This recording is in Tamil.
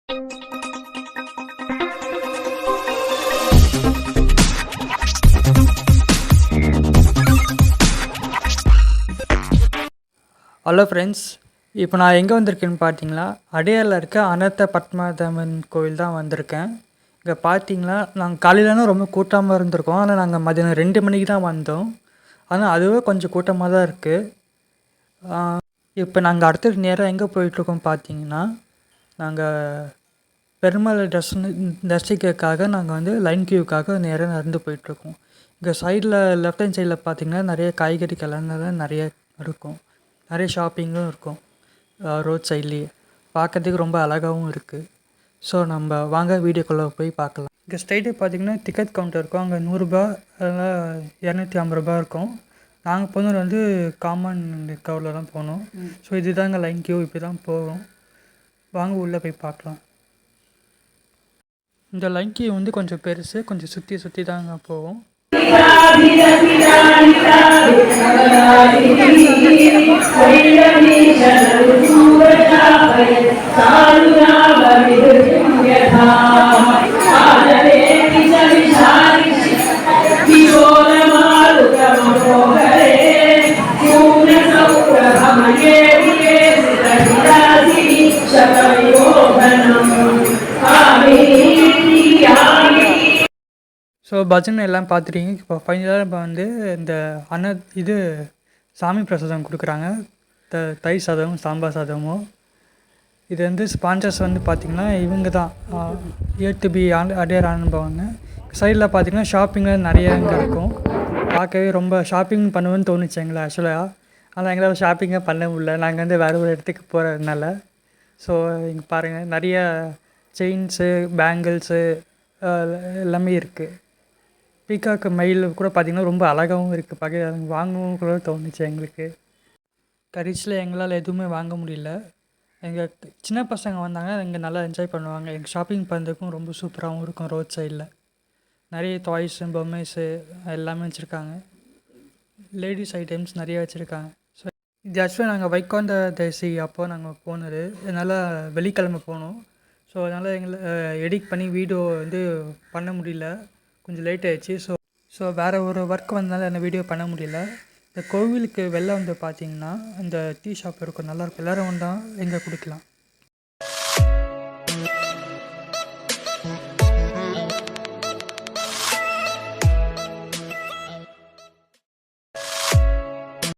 ஹலோ ஃப்ரெண்ட்ஸ், இப்போ நான் எங்கே வந்திருக்கேன்னு பார்த்தீங்களா, அடையாரில் இருக்க அனர்த்த பத்மாவதியம்மன் கோவில் தான் வந்திருக்கேன். இங்கே பார்த்தீங்களா, நாங்கள் காலையிலலாம் ரொம்ப கூட்டமாக இருந்திருக்கோம். ஆனால் நாங்கள் மதியானம் 2 மணிக்கு தான் வந்தோம். ஆனால் அதுவே கொஞ்சம் கூட்டமாக தான் இருக்குது. இப்போ நாங்கள் அடுத்தது நேராக எங்கே போயிட்டுருக்கோம் பார்த்தீங்கன்னா, நாங்கள் பெருமாள் தரிசிக்கிறதுக்காக நாங்கள் வந்து லைன் கியூக்காக நேராக நடந்து போயிட்டுருக்கோம். இங்கே சைடில் லெஃப்ட் ஹேண்ட் சைடில் பார்த்தீங்கன்னா நிறைய காய்கறி கலர்லாம் நிறைய இருக்கும். நிறைய ஷாப்பிங்கும் இருக்கும் ரோட் சைட்லேயே. பார்க்கறதுக்கு ரொம்ப அழகாகவும் இருக்குது. ஸோ நம்ம வாங்க வீடியோக்குள்ளே போய் பார்க்கலாம். இங்கே ஸ்ட்ரைட்டே பார்த்தீங்கன்னா டிக்கெட் கவுண்டர் இருக்கும். அங்கே 100 ரூபா, அதெல்லாம் 250 ரூபா இருக்கும். நாங்கள் போனது வந்து காமன் கவரில் தான் போனோம். ஸோ இதுதாங்க லைன் கியூ, இப்படி தான் போகும். வாங்க உள்ளே போய் பார்க்கலாம். இந்த லைன் கியூ வந்து கொஞ்சம் பெருசு, கொஞ்சம் சுற்றி தாங்க போகும். ஸோ பஜனை எல்லாம் பார்த்துட்டீங்க. இப்போ ஃபைனலாக இப்போ வந்து இந்த இது சாமி பிரசாதம் கொடுக்குறாங்க. தயிர் சாதமும் சாம்பார் சாதமும். இது வந்து ஸ்பான்சர்ஸ் வந்து பார்த்திங்கன்னா இவங்க தான், ஏ2பி அடையார் அனுபவங்க. சைடில் பார்த்திங்கன்னா ஷாப்பிங்கில் நிறைய இங்கே இருக்கும். பார்க்கவே ரொம்ப ஷாப்பிங் பண்ணுவேன்னு தோணுச்சு எங்களை ஆக்சுவலாக. ஆனால் எங்களால் ஷாப்பிங்கே பண்ண முடியல, நாங்கள் வந்து வேறு ஒரு இடத்துக்கு போகிறதுனால. ஸோ இங்கே பாருங்கள், நிறைய செயின்ஸு, பேங்கிள்ஸு எல்லாமே இருக்குது. பீகாக்கு மயில் கூட பார்த்திங்கன்னா ரொம்ப அழகாகவும் இருக்குது. பார்க்க வாங்கவும் கூட தோணுச்சு எங்களுக்கு. கடைசியில் எங்களால் எதுவுமே வாங்க முடியல. எங்கள் சின்ன பசங்க வந்தாங்க, இங்கே நல்லா என்ஜாய் பண்ணுவாங்க. எங்கள் ஷாப்பிங் பண்ணுறதுக்கும் ரொம்ப சூப்பராகவும் இருக்கும். ரோட் சைடில் நிறைய டாய்ஸு, பொம்மைஸு எல்லாமே வச்சுருக்காங்க. லேடிஸ் ஐட்டம்ஸ் நிறைய வச்சுருக்காங்க. ஸோ இது ஆக்சுவலாக நாங்கள் வைகாந்த தரிசி அப்போ நாங்கள் போனது. அதனால் வெள்ளிக்கிழமை போனோம். ஸோ அதனால் எங்களை எடிட் பண்ணி வீடியோ வந்து பண்ண முடியல, கொஞ்சம் லேட் ஆகிடுச்சு. ஸோ வேறு ஒரு ஒர்க் வந்தனால அந்த வீடியோ பண்ண முடியல. இந்த கோவிலுக்கு வெளில வந்து பார்த்திங்கன்னா இந்த டீ ஷாப் இருக்கும், நல்லாயிருக்கும். எல்லோரும் வந்தால் எங்கே குடிக்கலாம்.